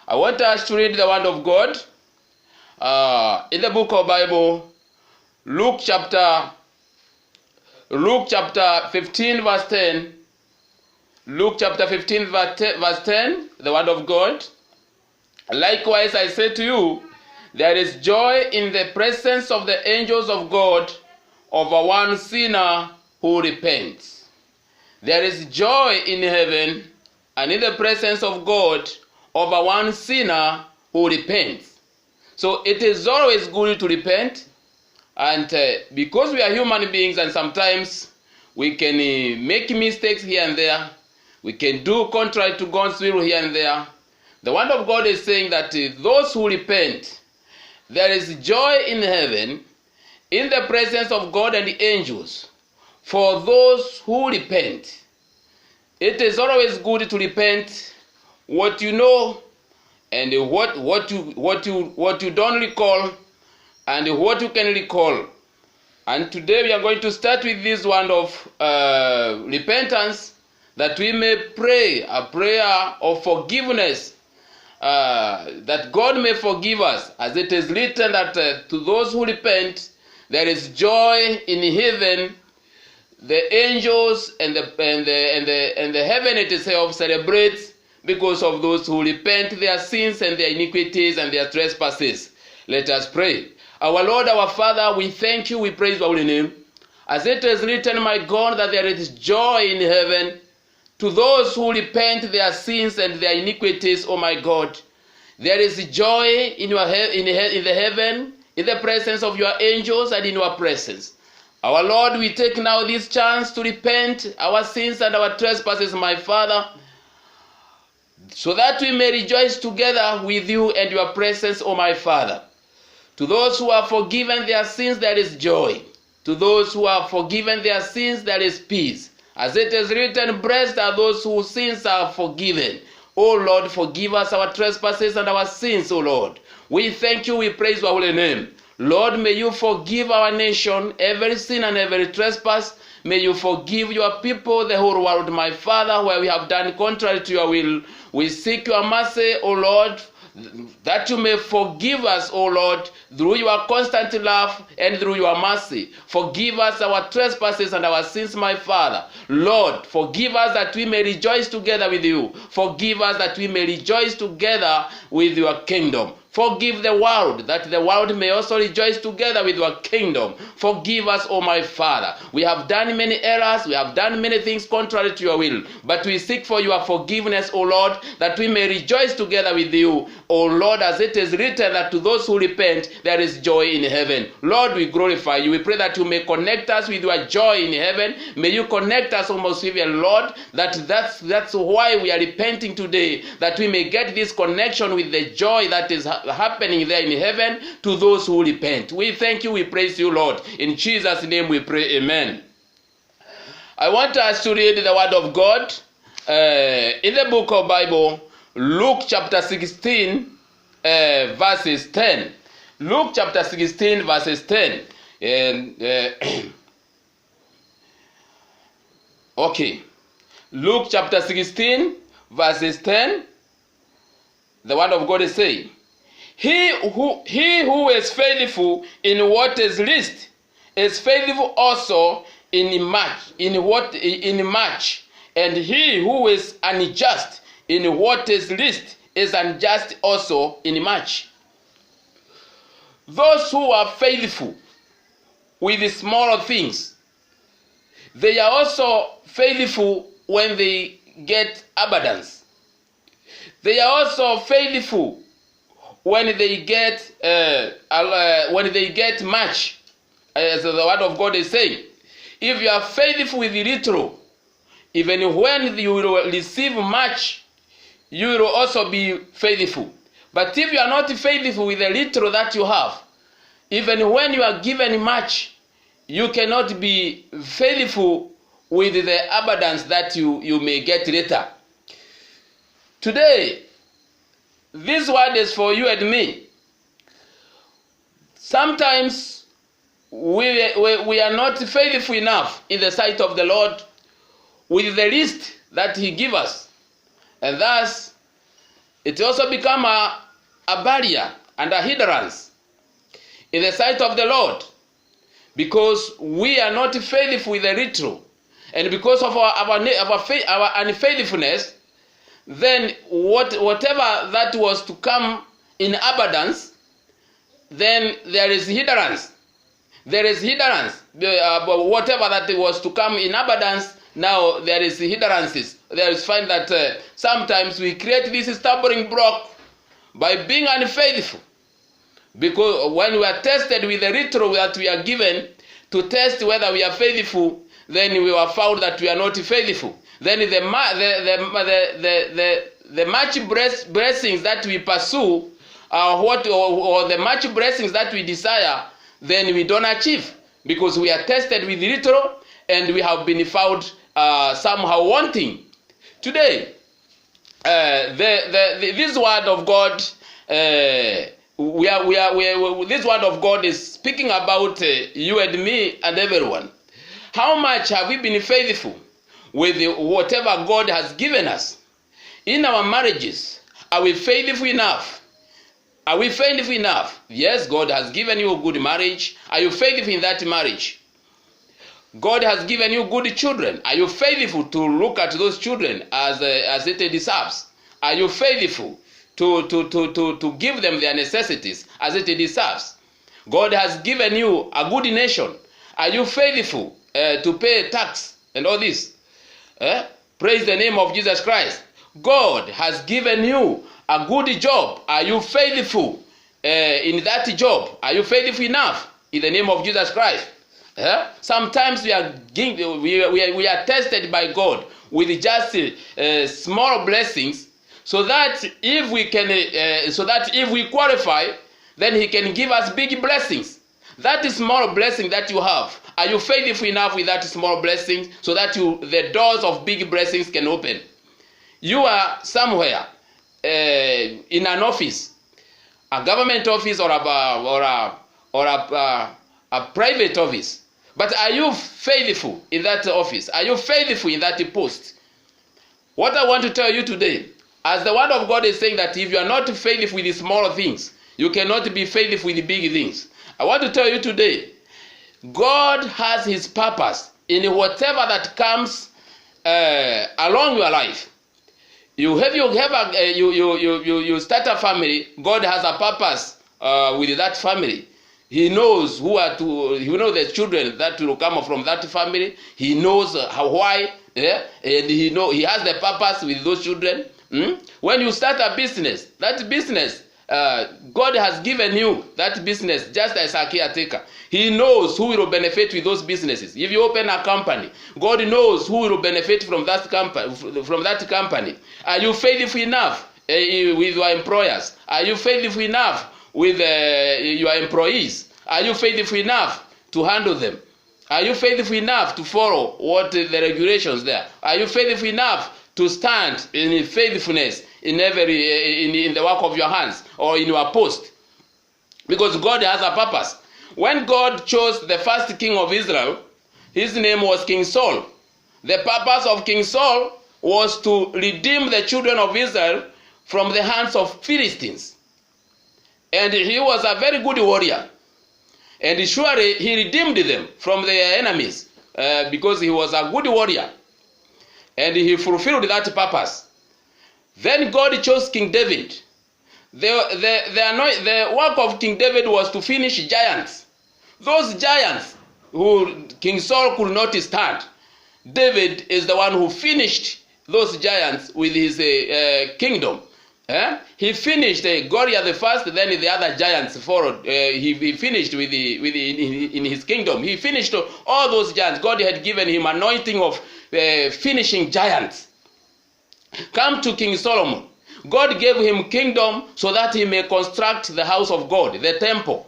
I want us to read the word of God in the book of Bible, Luke chapter 15 verse 10. Luke chapter 15 verse 10, the word of God. Likewise I say to you, there is joy in the presence of the angels of God over one sinner who repents. There is joy in heaven and in the presence of God over one sinner who repents. So it is always good to repent, and because we are human beings and sometimes we can make mistakes here and there, we can do contrary to God's will here and there. The word of God is saying that those who repent, there is joy in heaven in the presence of God and the angels for those who repent. It is always good to repent what you know and what you don't recall and what you can recall. And today we are going to start with this one of repentance, that we may pray a prayer of forgiveness, that God may forgive us, as it is written that to those who repent there is joy in heaven. The angels and the heaven itself celebrates because of those who repent their sins and their iniquities and their trespasses. Let us pray. Our Lord, our Father, we thank you, we praise your holy name. As it is written, my God, that there is joy in heaven to those who repent their sins and their iniquities, oh my God. There is joy in the heaven, in the presence of your angels and in your presence. Our Lord, we take now this chance to repent our sins and our trespasses, my Father, so that we may rejoice together with you and your presence, O my Father. To those who are forgiven their sins, there is joy. To those who are forgiven their sins, there is peace. As it is written, blessed are those whose sins are forgiven. O Lord, forgive us our trespasses and our sins, O Lord. We thank you, we praise your holy name. Lord, may you forgive our nation, every sin and every trespass. May you forgive your people, the whole world, my Father, where we have done contrary to your will. We seek your mercy, O Lord, that you may forgive us, O Lord, through your constant love and through your mercy. Forgive us our trespasses and our sins, my Father. Lord, forgive us that we may rejoice together with you. Forgive us that we may rejoice together with your kingdom. Forgive the world, that the world may also rejoice together with your kingdom. Forgive us, O my Father. We have done many errors, we have done many things contrary to your will, but we seek for your forgiveness, O Lord, that we may rejoice together with you. O Lord, as it is written that to those who repent, there is joy in heaven. Lord, we glorify you. We pray that you may connect us with your joy in heaven. May you connect us, O most even Lord, that's why we are repenting today, that we may get this connection with the joy that is happening there in heaven to those who repent. We thank you, we praise you, Lord. In Jesus' name we pray, amen. I want us to read the word of God in the book of Bible, Luke chapter 16 verses 10. Luke chapter 16 verses 10. And okay. Luke chapter 16 verses 10. The word of God is saying, He who is faithful in what is least is faithful also in much, and he who is unjust in what is least is unjust also in much. Those who are faithful with the smaller things, they are also faithful when they get abundance. They are also faithful when they get much, as the word of God is saying. If you are faithful with little, even when you will receive much, you will also be faithful. But if you are not faithful with the little that you have, even when you are given much, you cannot be faithful with the abundance that you may get later. Today, this word is for you and me. Sometimes we are not faithful enough in the sight of the Lord with the least that he gives us. And thus, it also become a barrier and a hindrance in the sight of the Lord, because we are not faithful with the little, and because of our unfaithfulness, then whatever that was to come in abundance, then there is hindrance. There is hindrance. Whatever that was to come in abundance, now there is hindrances. There is find that sometimes we create this stumbling block by being unfaithful. Because when we are tested with the little that we are given to test whether we are faithful, then we are found that we are not faithful. Then the much blessings that we pursue, or the much blessings that we desire, then we don't achieve, because we are tested with little and we have been found somehow wanting. Today, this word of God, this word of God is speaking about you and me and everyone. How much have we been faithful with whatever God has given us? In our marriages, are we faithful enough? Are we faithful enough? Yes, God has given you a good marriage. Are you faithful in that marriage? God has given you good children. Are you faithful to look at those children as it deserves? Are you faithful to give them their necessities as it deserves? God has given you a good nation. Are you faithful to pay tax and all this? Praise the name of Jesus Christ. God has given you a good job. Are you faithful in that job? Are you faithful enough in the name of Jesus Christ? Sometimes we are tested by God with just small blessings, so that if we qualify, then He can give us big blessings. That is small blessing that you have. Are you faithful enough with that small blessing so that the doors of big blessings can open? You are somewhere in an office, a government office or a private office. But are you faithful in that office? Are you faithful in that post? What I want to tell you today, as the word of God is saying that if you are not faithful with the small things, you cannot be faithful with the big things. I want to tell you today, God has His purpose in whatever that comes along your life. You start a family. God has a purpose with that family. He knows the children that will come from that family. He knows why, and He has the purpose with those children. When you start a business, that business, God has given you that business just as a caretaker. He knows who will benefit with those businesses. If you open a company, God knows who will benefit from that company. Are you faithful enough with your employers? Are you faithful enough with your employees? Are you faithful enough to handle them? Are you faithful enough to follow what the regulations there? Are you faithful enough to stand in faithfulness in the work of your hands or in your post? Because God has a purpose. When God chose the first king of Israel, his name was King Saul. The purpose of King Saul was to redeem the children of Israel from the hands of Philistines. And he was a very good warrior. And surely he redeemed them from their enemies because he was a good warrior. And he fulfilled that purpose. Then God chose King David. The work of King David was to finish giants. Those giants who King Saul could not stand. David is the one who finished those giants with his kingdom. He finished Goliath the first, then the other giants followed. He finished in his kingdom. He finished all those giants. God had given him anointing of finishing giants. Come to King Solomon. God gave him kingdom so that he may construct the house of God, the temple,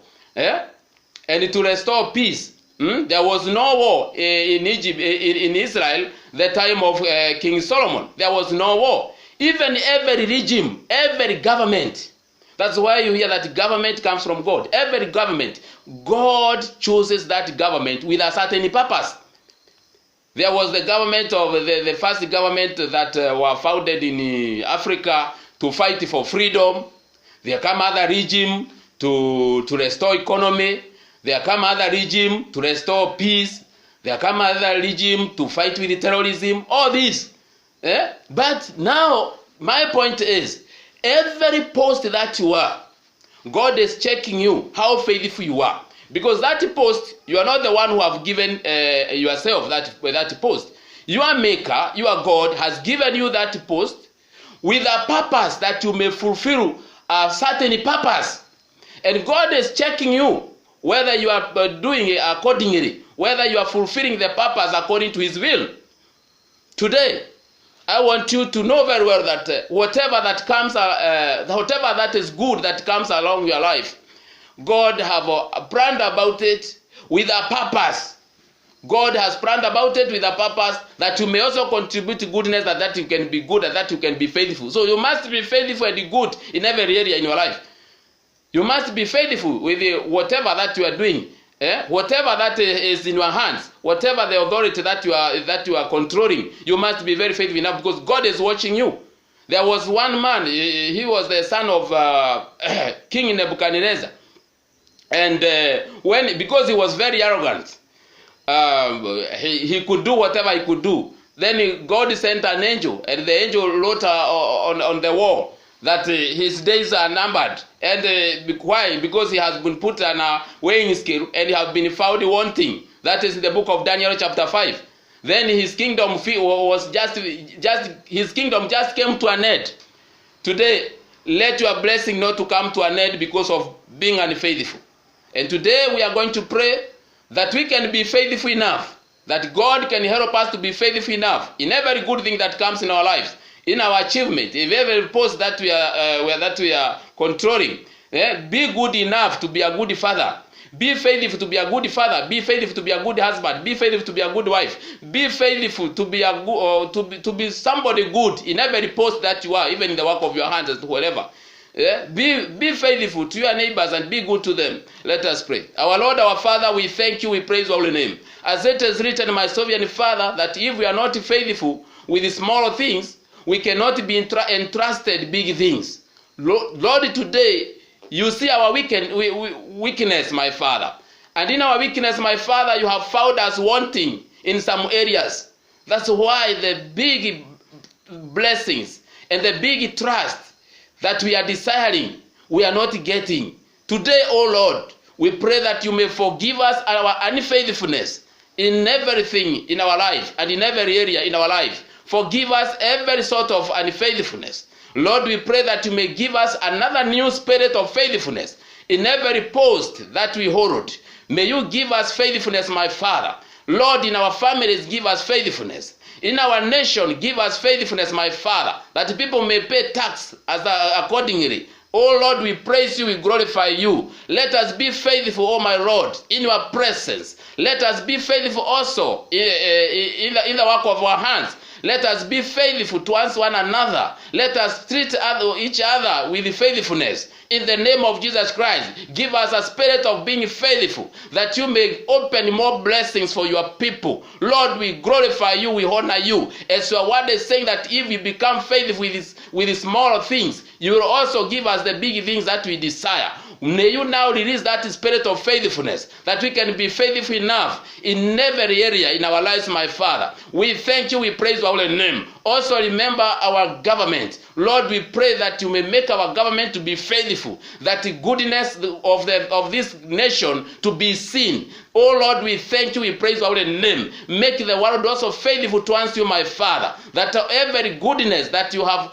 and to restore peace. There was no war in Egypt, in Israel, the time of King Solomon. There was no war. Even every regime, every government. That's why you hear that government comes from God. Every government, God chooses that government with a certain purpose. There was the government of the first government that were founded in Africa to fight for freedom. There come other regime to restore economy. There come other regime to restore peace. There come other regime to fight with terrorism. All this. But now, my point is, every post that you are, God is checking you, how faithful you are. Because that post, you are not the one who have given yourself that post. Your maker, your God, has given you that post with a purpose that you may fulfill a certain purpose. And God is checking you whether you are doing it accordingly, whether you are fulfilling the purpose according to his will. Today, I want you to know very well that whatever that comes, whatever that is good that comes along your life, God have planned about it with a purpose. God has planned about it with a purpose that you may also contribute to goodness, that you can be good, and that you can be faithful. So you must be faithful and good in every area in your life. You must be faithful with whatever that you are doing, whatever that is in your hands, whatever the authority that you are controlling. You must be very faithful enough, because God is watching you. There was one man, he was the son of King Nebuchadnezzar, and because he was very arrogant, he could do whatever he could do. Then God sent an angel, and the angel wrote on the wall that his days are numbered. And why? Because he has been put on a weighing scale, and he has been found wanting. That is in the book of Daniel chapter 5. Then his kingdom was his kingdom just came to an end. Today, let your blessing not to come to an end because of being unfaithful. And today we are going to pray that we can be faithful enough, that God can help us to be faithful enough in every good thing that comes in our lives, in our achievement, in every post that we are controlling. Be good enough to be a good father. Be faithful to be a good father. Be faithful to be a good husband. Be faithful to be a good wife. Be faithful to be a good, to be somebody good in every post that you are, even in the work of your hands, whatever. Be faithful to your neighbors and be good to them. Let us pray. Our Lord, our Father, we thank you, we praise your holy name. As it is written, my sovereign Father, that if we are not faithful with the small things, we cannot be entrusted big things. Lord, today, you see our weakness, my Father. And in our weakness, my Father, you have found us wanting in some areas. That's why the big blessings and the big trust that we are desiring, we are not getting. Today, O Lord, we pray that you may forgive us our unfaithfulness in everything in our life and in every area in our life. Forgive us every sort of unfaithfulness. Lord, we pray that you may give us another new spirit of faithfulness in every post that we hold. May you give us faithfulness, my Father. Lord, in our families, give us faithfulness. In our nation, give us faithfulness, my Father, that people may pay tax accordingly. Oh Lord, we praise you, we glorify you. Let us be faithful, oh my Lord, in your presence. Let us be faithful also in the work of our hands. Let us be faithful towards one another. Let us treat each other with faithfulness. In the name of Jesus Christ, give us a spirit of being faithful, that you may open more blessings for your people. Lord, we glorify you, we honor you. As your word is saying that if we become faithful with the small things, you will also give us the big things that we desire. May you now release that spirit of faithfulness, that we can be faithful enough in every area in our lives, my Father. We thank you, we praise your holy name. Also remember our government. Lord, we pray that you may make our government to be faithful, that the goodness of this nation to be seen. Oh Lord, we thank you, we praise your holy name. Make the world also faithful towards you, my Father, that every goodness that you have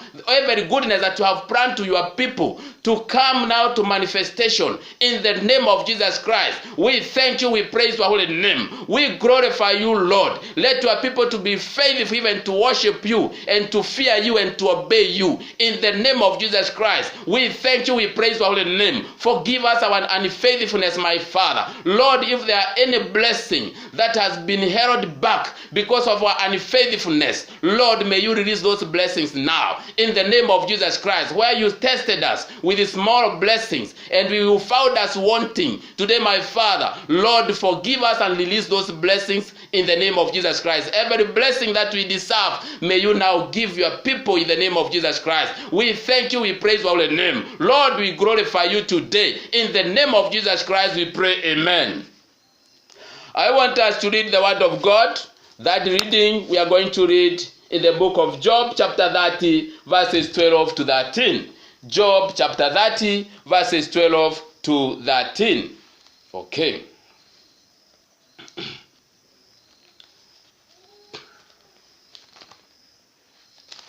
planned to your people to come now to manifestation in the name of Jesus Christ. We thank you, we praise your holy name. We glorify you, Lord. Let your people to be faithful, even to worship you and to fear you and to obey you in the name of Jesus Christ. We thank you, we praise your holy name. Forgive us our unfaithfulness, my Father. Lord, if there are any blessing that has been held back because of our unfaithfulness, Lord, may you release those blessings now in the name of Jesus Christ. Where you tested us with small blessings and you found us wanting, today, my Father, Lord, forgive us and release those blessings in the name of Jesus Christ. Every blessing that we deserve, may you you now give your people in the name of Jesus Christ. We thank you, we praise your holy name. Lord, we glorify you today. In the name of Jesus Christ we pray, amen. I want us to read the word of God. That reading we are going to read in the book of Job, chapter 30, verses 12 to 13. Job, chapter 30, verses 12 to 13. Okay.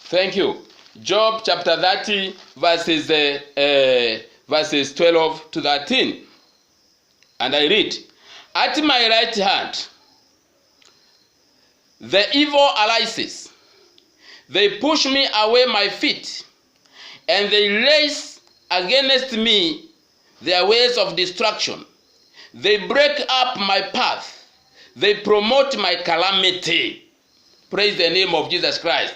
Thank you. Job, chapter 30, verses 12 to 13. And I read, "At my right hand the evil arises. They push me away my feet, and they raise against me their ways of destruction. They break up my path. They promote my calamity." Praise the name of Jesus Christ.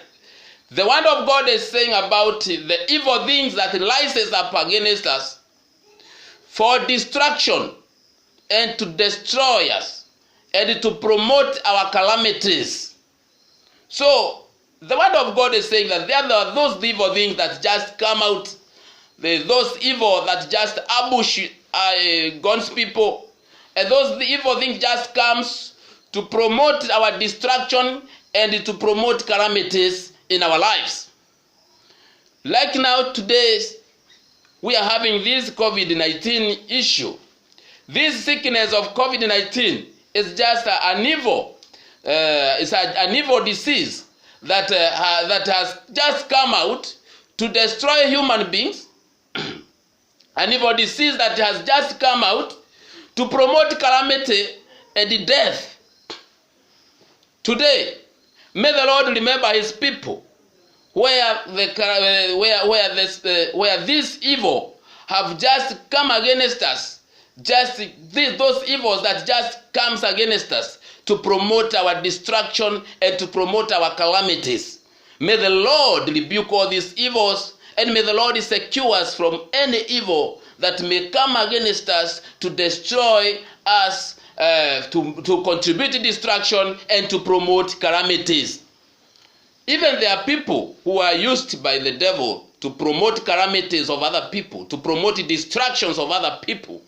The word of God is saying about the evil things that rises up against us for destruction and to destroy us and to promote our calamities. So, the word of God is saying that there are those evil things that just come out, those evil that just ambush God's people, and those evil things just comes to promote our destruction and to promote calamities in our lives. Like now, today, we are having this COVID-19 issue. This sickness of COVID-19 is just an evil, it's an evil disease that has just come out to destroy human beings. An evil disease that has just come out to promote calamity and death. Today, may the Lord remember his people where this evil have just come against us. Just those evils that just comes against us to promote our destruction and to promote our calamities. May the Lord rebuke all these evils, and may the Lord secure us from any evil that may come against us to destroy us, to contribute to destruction and to promote calamities. Even there are people who are used by the devil to promote calamities of other people, to promote distractions of other people.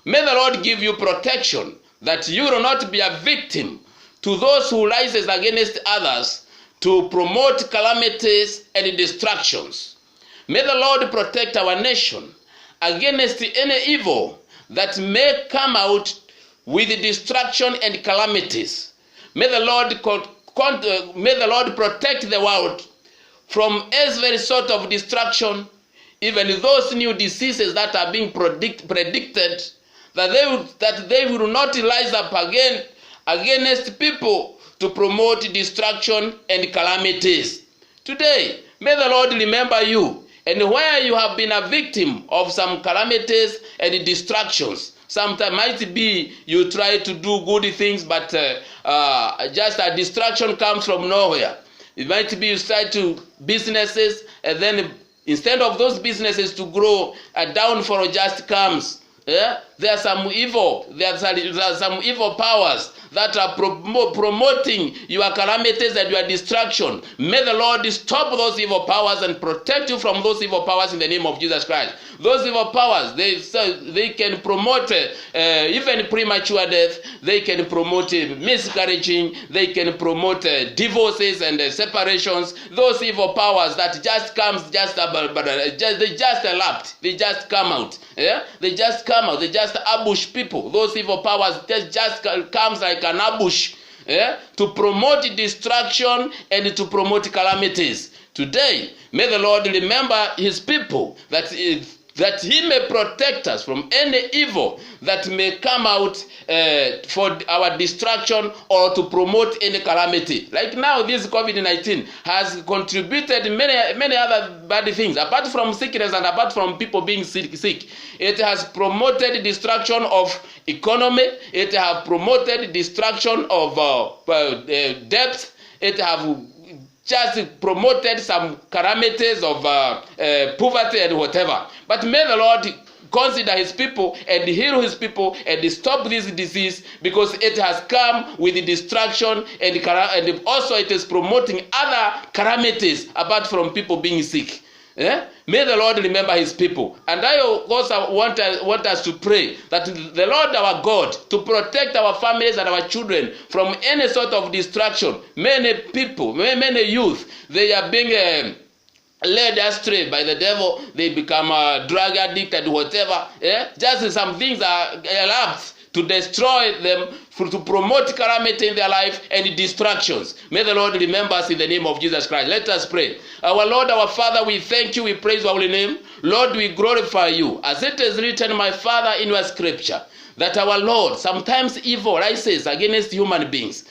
May the Lord give you protection, that you will not be a victim to those who rises against others to promote calamities and distractions. May the Lord protect our nation against any evil that may come out with destruction and calamities. May the Lord protect the world from every sort of destruction, even those new diseases that are being predicted, that they will not rise up again against people to promote destruction and calamities. Today, may the Lord remember you, and where you have been a victim of some calamities and distractions. Sometimes might be you try to do good things, but just a distraction comes from nowhere. It might be you start to businesses, and then instead of those businesses to grow, a downfall just comes. Yeah? There are some evil powers that are promoting your calamities and your destruction. May the Lord stop those evil powers and protect you from those evil powers in the name of Jesus Christ. Those evil powers, they can promote even premature death. They can promote miscarriaging. They can promote divorces and separations. Those evil powers that just comes they just erupt. They just come out. Yeah? They just come out. They just ambush people. Those evil powers just comes like an ambush, to promote destruction and to promote calamities. Today, may the Lord remember his people, that he may protect us from any evil that may come out for our destruction or to promote any calamity. Like now, this COVID-19 has contributed many other bad things. Apart from sickness and apart from people being sick, it has promoted destruction of economy. It has promoted destruction of debt. It has just promoted some calamities of poverty and whatever. But may the Lord consider his people and heal his people and stop this disease, because it has come with destruction and also it is promoting other calamities apart from people being sick. May the Lord remember his people. And I also want us to pray that the Lord our God to protect our families and our children from any sort of distraction. Many people, many youth, they are being led astray by the devil. They become drug addicted, whatever. Just some things are elapsed to destroy them, to promote calamity in their life and distractions. May the Lord remember us in the name of Jesus Christ. Let us pray. Our Lord, our Father, we thank you, we praise your holy name. Lord, we glorify you. As it is written, my Father, in your scripture, that our Lord, sometimes evil rises against human beings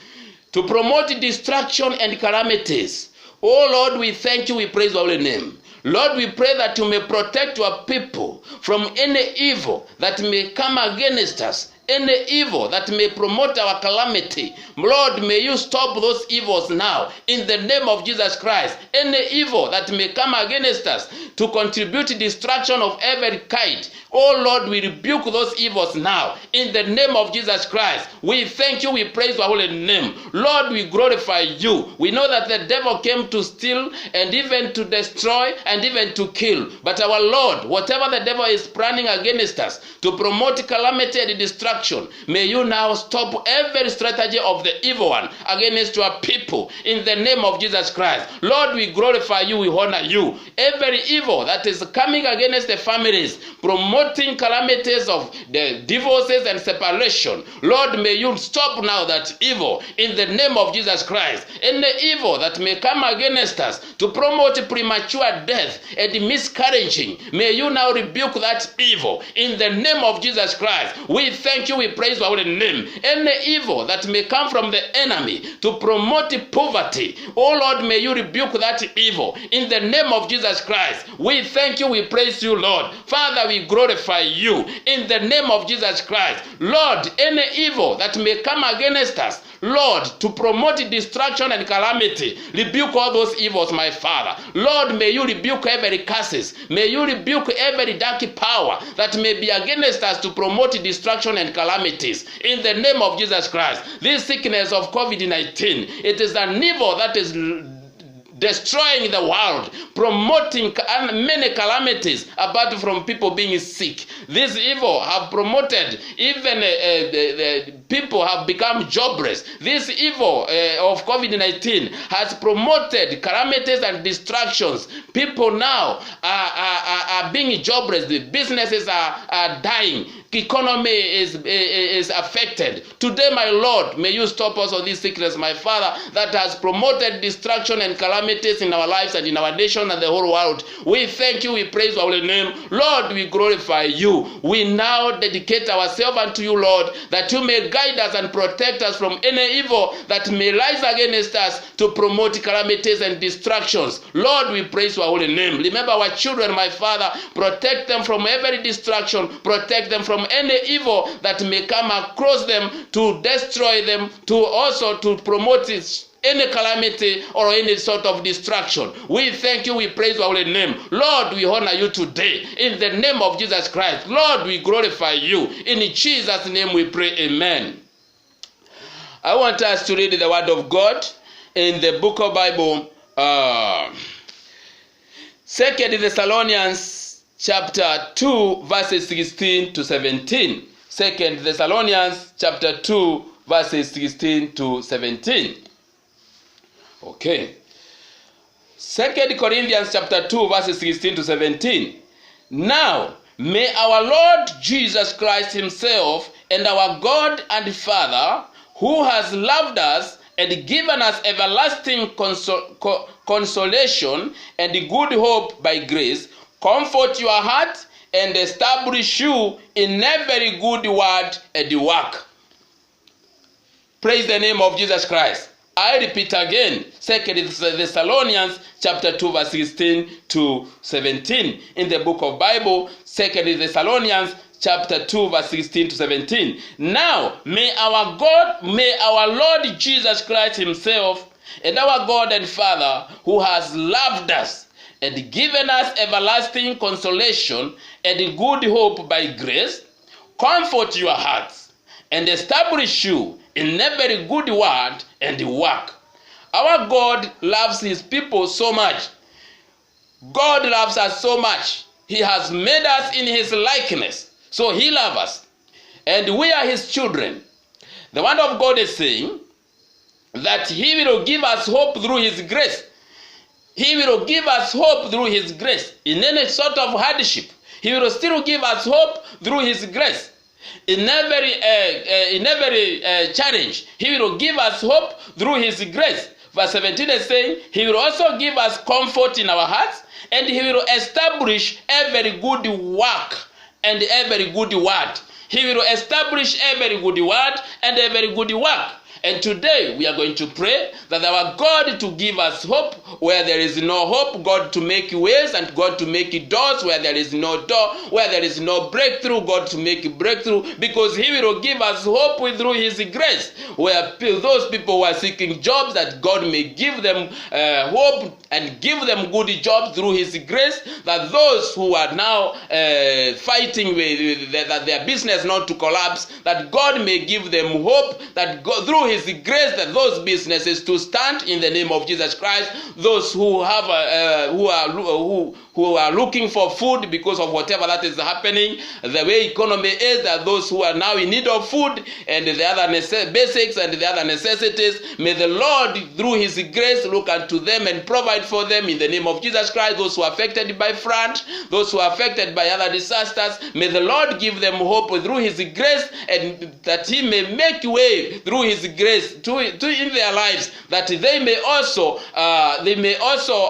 to promote distraction and calamities. Oh Lord, we thank you, we praise your holy name. Lord, we pray that you may protect your people from any evil that may come against us, any evil that may promote our calamity. Lord, may you stop those evils now in the name of Jesus Christ. Any evil that may come against us to contribute to destruction of every kind, oh Lord, we rebuke those evils now in the name of Jesus Christ. We thank you, we praise your holy name. Lord, we glorify you. We know that the devil came to steal and even to destroy and even to kill. But our Lord, whatever the devil is planning against us to promote calamity and destruction, may you now stop every strategy of the evil one against your people in the name of Jesus Christ. Lord, we glorify you, we honor you. Every evil that is coming against the families, promoting calamities of the divorces and separation, Lord, may you stop now that evil in the name of Jesus Christ. Any evil that may come against us to promote premature death and miscarriaging, may you now rebuke that evil in the name of Jesus Christ. We thank you, we praise your holy name. Any evil that may come from the enemy to promote poverty, oh Lord, may you rebuke that evil in the name of Jesus Christ. We thank you, we praise you, Lord. Father, we glorify you in the name of Jesus Christ. Lord, any evil that may come against us, Lord, to promote destruction and calamity, rebuke all those evils, my Father. Lord, may you rebuke every curses. May you rebuke every dark power that may be against us to promote destruction and calamities. In the name of Jesus Christ, this sickness of COVID-19, it is an evil that is destroying the world, promoting many calamities apart from people being sick. This evil have promoted even the people have become jobless. This evil of COVID-19 has promoted calamities and distractions. People now are being jobless. The businesses are dying. Economy is affected. Today, my Lord, may you stop us of this sickness, my Father, that has promoted destruction and calamities in our lives and in our nation and the whole world. We thank you, we praise your holy name. Lord, we glorify you. We now dedicate ourselves unto you, Lord, that you may guide us and protect us from any evil that may rise against us to promote calamities and distractions. Lord, we praise your holy name. Remember our children, my Father. Protect them from every distraction. Protect them from any evil that may come across them to destroy them, to also to promote any calamity or any sort of distraction. We thank you, we praise your holy name. Lord, we honor you today in the name of Jesus Christ. Lord, we glorify you. In Jesus' name we pray, amen. I want us to read the word of God in the book of Bible, 2 Thessalonians chapter 2, verses 16 to 17. 2 Thessalonians chapter 2, verses 16 to 17. Okay. 2 Corinthians chapter 2, verses 16 to 17. Now, may our Lord Jesus Christ himself and our God and Father, who has loved us and given us everlasting consolation and good hope by grace, comfort your heart and establish you in every good word and work. Praise the name of Jesus Christ. I repeat again, 2 Thessalonians chapter 2, verse 16 to 17. In the book of Bible, 2 Thessalonians chapter 2, verse 16 to 17. Now, may our Lord Jesus Christ himself and our God and Father, who has loved us and given us everlasting consolation and good hope by grace, comfort your hearts, and establish you in every good word and work. Our God loves his people so much. God loves us so much. He has made us in his likeness. So he loves us. And we are his children. The word of God is saying that he will give us hope through his grace. He will give us hope through his grace. In any sort of hardship, he will still give us hope through his grace. In every challenge, he will give us hope through his grace. Verse 17 is saying, he will also give us comfort in our hearts, and he will establish every good work and every good word. He will establish every good word and every good work. And today we are going to pray that our God to give us hope where there is no hope, God to make ways, and God to make doors where there is no door, where there is no breakthrough, God to make breakthrough, because he will give us hope through his grace. Where those people who are seeking jobs, that God may give them hope and give them good jobs through his grace. That those who are now fighting with that their business not to collapse, that God may give them hope, that God, through his grace, that those businesses to stand in the name of Jesus Christ. Those who have who are looking for food because of whatever that is happening, the way economy is, that those who are now in need of food and the other basics and the other necessities, may the Lord through his grace look unto them and provide for them in the name of Jesus Christ. Those who are affected by flood, those who are affected by other disasters, may the Lord give them hope through his grace, and that he may make way through his grace to in their lives, that they may also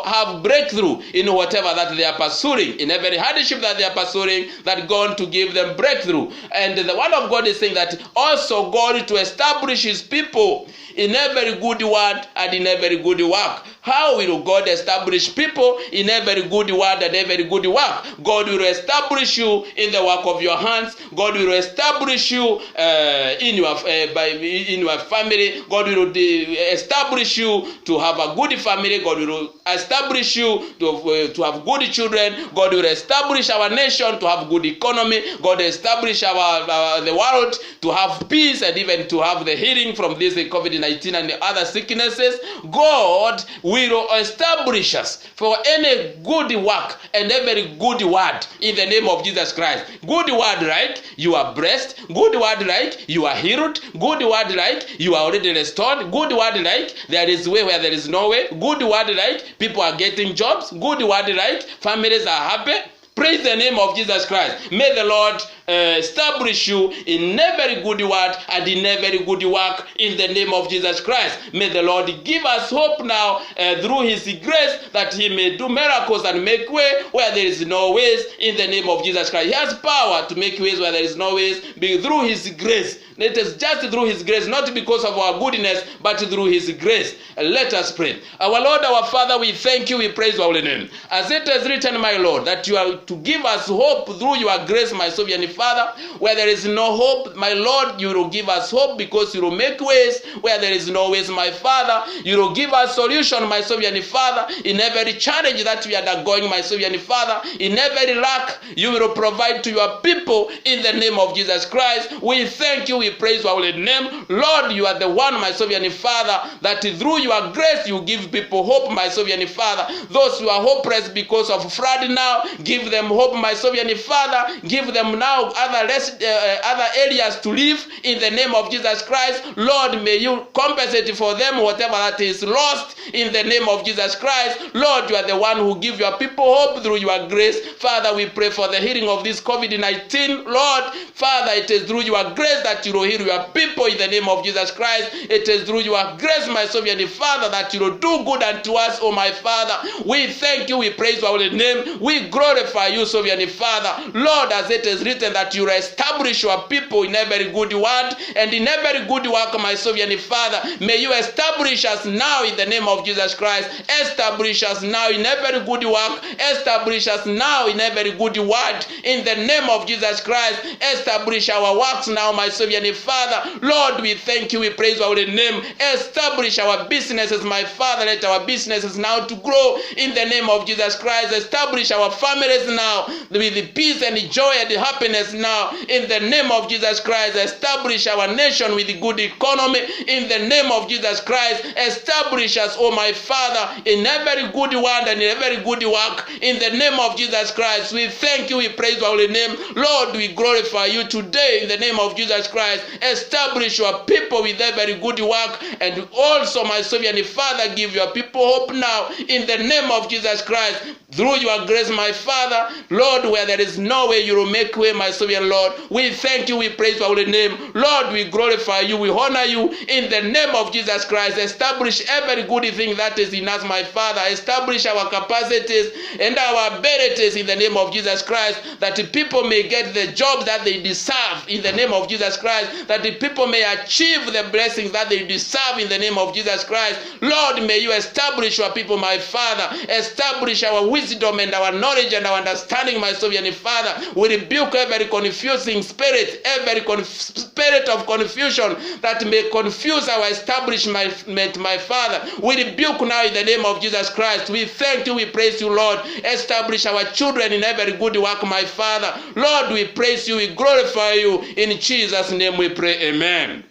have breakthrough in whatever that they are pursuing, in every hardship that they are pursuing, that God to give them breakthrough. And the word of God is saying that also God to establish his people in every good word and in every good work. How will God establish people in every good word and every good work? God will establish you in the work of your hands. God will establish you in your family. God will establish you to have a good family. God will establish you to have good children. God will establish our nation to have good economy. God will establish the world to have peace and even to have the healing from this COVID-19 and the other sicknesses. God will establish us for any good work and every good word in the name of Jesus Christ. Good word like you are blessed. Good word like you are healed. Good word like you are already restored. Good word like there is way where there is no way. Good word like people are getting jobs. Good word like families are happy. Praise the name of Jesus Christ. May the Lord establish you in every good word and in every good work in the name of Jesus Christ. May the Lord give us hope now through his grace, that he may do miracles and make way where there is no ways in the name of Jesus Christ. He has power to make ways where there is no ways through his grace. It is just through his grace, not because of our goodness, but through his grace. Let us pray. Our Lord, our Father, we thank you, we praise your holy name. As it is written, my Lord, that you are to give us hope through your grace, my sovereign Father. Where there is no hope, my Lord, you will give us hope, because you will make ways where there is no ways, my Father. You will give us solution, my sovereign Father, in every challenge that we are undergoing, my sovereign Father. In every lack, you will provide to your people in the name of Jesus Christ. We thank you, we praise your holy name. Lord, you are the one, my sovereign Father, that through your grace you give people hope, my sovereign Father. Those who are hopeless because of flood now, give them hope, my sovereign Father. Give them now other areas to live in the name of Jesus Christ. Lord, may you compensate for them whatever that is lost in the name of Jesus Christ. Lord, you are the one who give your people hope through your grace. Father, we pray for the healing of this COVID-19. Lord, Father, it is through your grace that you will heal your people in the name of Jesus Christ. It is through your grace, my sovereign Father, that you will do good unto us, oh my Father. We thank you, we praise your holy name. We glorify you, sovereign Father. Lord, as it is written that you will establish your people in every good word and in every good work, my sovereign Father. May you establish us now in the name of Jesus Christ. Establish us now in every good work. Establish us now in every good word in the name of Jesus Christ. Establish our works now, my sovereign and Father. Lord, we thank you, we praise your holy name. Establish our businesses, my Father. Let our businesses now to grow in the name of Jesus Christ. Establish our families now with the peace and the joy and the happiness now in the name of Jesus Christ. Establish our nation with a good economy in the name of Jesus Christ. Establish us, oh my Father, in every good word and in every good work in the name of Jesus Christ. We thank you, we praise your holy name. Lord, we glorify you today in the name of Jesus Christ. Establish your people with every good work, and also, my Savior and Father, give your people hope now in the name of Jesus Christ. Through your grace, my Father, Lord, where there is no way, you will make way, my Savior, Lord. We thank you, we praise your holy name. Lord, we glorify you, we honor you in the name of Jesus Christ. Establish every good thing that is in us, my Father. Establish our capacities and our abilities in the name of Jesus Christ, that the people may get the job that they deserve in the name of Jesus Christ, that the people may achieve the blessings that they deserve in the name of Jesus Christ. Lord, may you establish your people, my Father. Establish our wisdom and our knowledge and our understanding, my Savior and Father. We rebuke every confusing spirit, every spirit of confusion that may confuse our establishment, my Father. We rebuke now in the name of Jesus Christ. We thank you, we praise you, Lord. Establish our children in every good work, my Father. Lord, we praise you, we glorify you. In Jesus' name we pray, amen.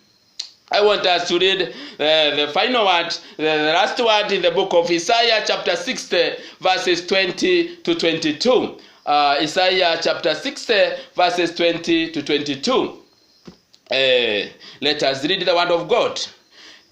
I want us to read the final word, the last word in the book of Isaiah chapter 60, verses 20 to 22. Isaiah chapter 60, verses 20 to 22. Let us read the word of God.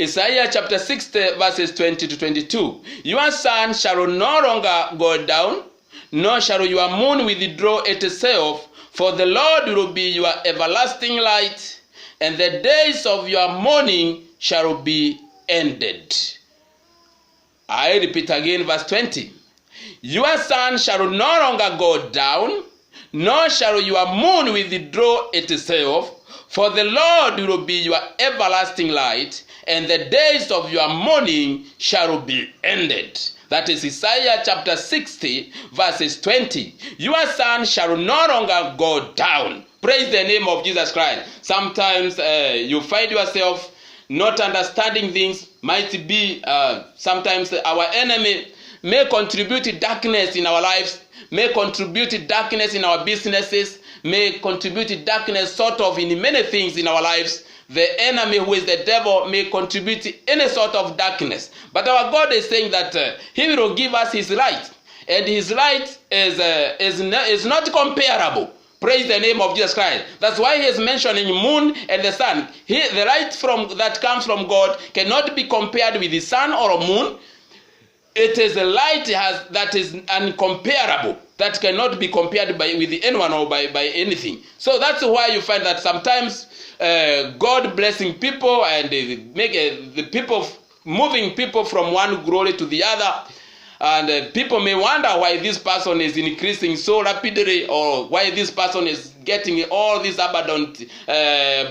Isaiah chapter 60, verses 20 to 22. Your sun shall no longer go down, nor shall your moon withdraw itself, for the Lord will be your everlasting light, and the days of your mourning shall be ended. I repeat again, verse 20. Your sun shall no longer go down, nor shall your moon withdraw itself, for the Lord will be your everlasting light, and the days of your mourning shall be ended. That is Isaiah chapter 60, verses 20. Your sun shall no longer go down. Praise the name of Jesus Christ. Sometimes you find yourself not understanding things. Might be sometimes our enemy may contribute darkness in our lives, may contribute darkness in our businesses, may contribute darkness sort of in many things in our lives. The enemy, who is the devil, may contribute any sort of darkness. But our God is saying that he will give us his light. And his light is not comparable. Praise the name of Jesus Christ. That's why he is mentioning moon and the sun. The light that comes from God cannot be compared with the sun or moon. It is a light that is uncomparable, that cannot be compared with anyone or by anything. So that's why you find that sometimes God blessing people and make the people moving people from one glory to the other. And people may wonder why this person is increasing so rapidly, or why this person is getting all these abundant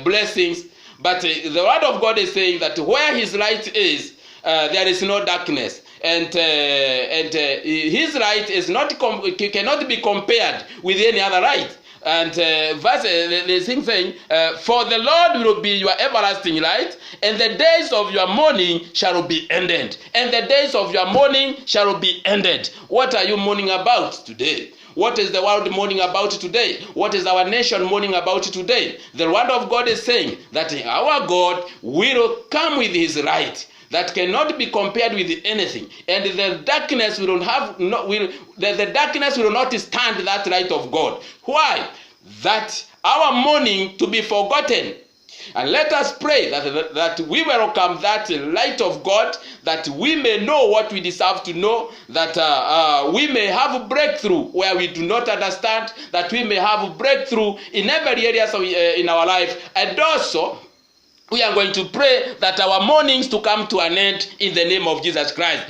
blessings. But the word of God is saying that where his light is, there is no darkness. And his light is cannot be compared with any other light. And the thing saying, for the Lord will be your everlasting light, and the days of your mourning shall be ended. And the days of your mourning shall be ended. What are you mourning about today? What is the world mourning about today? What is our nation mourning about today? The word of God is saying that our God will come with his light that cannot be compared with anything, and the darkness will not stand that light of God. Why? That our mourning to be forgotten. And let us pray that we welcome that light of God, that we may know what we deserve to know, that we may have a breakthrough where we do not understand, that we may have a breakthrough in every area in our life. And also, we are going to pray that our mournings to come to an end in the name of Jesus Christ.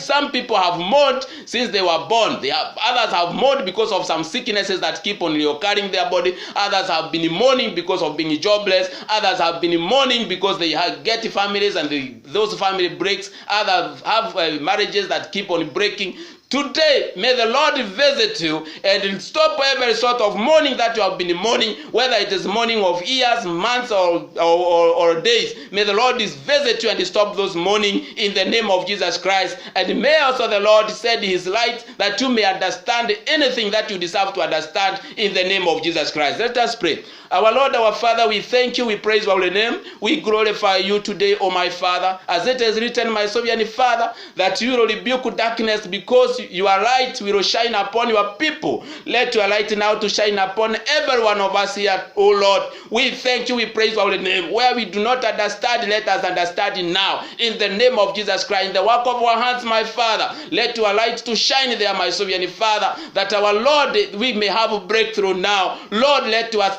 Some people have mourned since they were born. Others have mourned because of some sicknesses that keep on occurring their body. Others have been mourning because of being jobless. Others have been mourning because they get families and those family breaks. Others have marriages that keep on breaking. Today, may the Lord visit you and stop every sort of mourning that you have been mourning, whether it is mourning of years, months, or days. May the Lord visit you and stop those mourning in the name of Jesus Christ. And may also the Lord send his light that you may understand anything that you deserve to understand in the name of Jesus Christ. Let us pray. Our Lord, our Father, we thank you, we praise your holy name. We glorify you today, O my Father, as it is written, my sovereign Father, that you will rebuke darkness because your light will shine upon your people. Let your light now to shine upon every one of us here, O Lord. We thank you, we praise your holy name. Where we do not understand, let us understand it now. In the name of Jesus Christ, in the work of our hands, my Father, let your light to shine there, my sovereign Father, that our Lord, we may have a breakthrough now. Lord, let your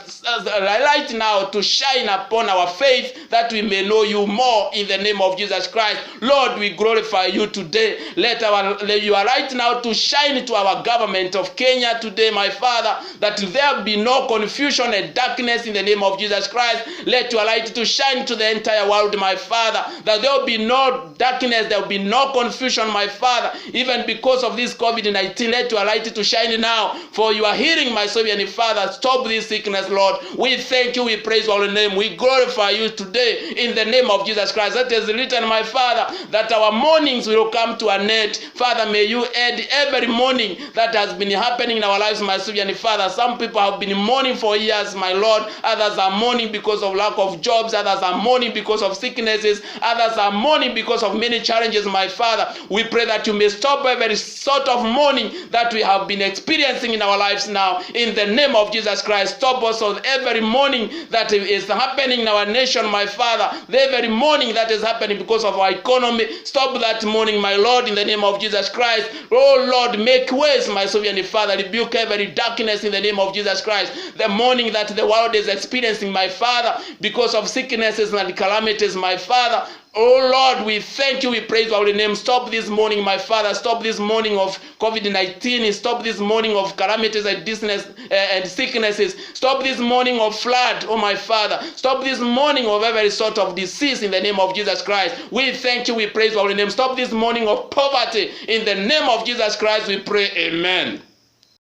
light now to shine upon our faith, that we may know you more in the name of Jesus Christ. Lord, we glorify you today. Let your light now to shine to our government of Kenya today, my Father, that there be no confusion and darkness in the name of Jesus Christ. Let your light to shine to the entire world, my Father, that there will be no darkness, there will be no confusion, my Father, even because of this COVID-19. Let your light to shine now, for you are healing, my sovereign Father. Stop this sickness, Lord. We thank you, we praise your name, we glorify you today in the name of Jesus Christ. That is written, my Father, that our mornings will come to an end. Father, may you end every morning that has been happening in our lives, my sovereign Father. Some people have been mourning for years, my Lord. Others are mourning because of lack of jobs. Others are mourning because of sicknesses. Others are mourning because of many challenges, my Father. We pray that you may stop every sort of mourning that we have been experiencing in our lives now. In the name of Jesus Christ, stop us on every morning that is happening in our nation, my Father. The very morning that is happening because of our economy, stop that morning, my Lord, in the name of Jesus Christ. Oh Lord, make ways, my sovereign Father. Rebuke every darkness in the name of Jesus Christ. The morning that the world is experiencing, my Father, because of sicknesses and calamities, my Father. Oh Lord, we thank you, we praise your holy name. Stop this morning, my Father. Stop this morning of COVID-19. Stop this morning of calamities and sicknesses. Stop this morning of flood, oh my Father. Stop this morning of every sort of disease in the name of Jesus Christ. We thank you, we praise your holy name. Stop this morning of poverty in the name of Jesus Christ, we pray, amen.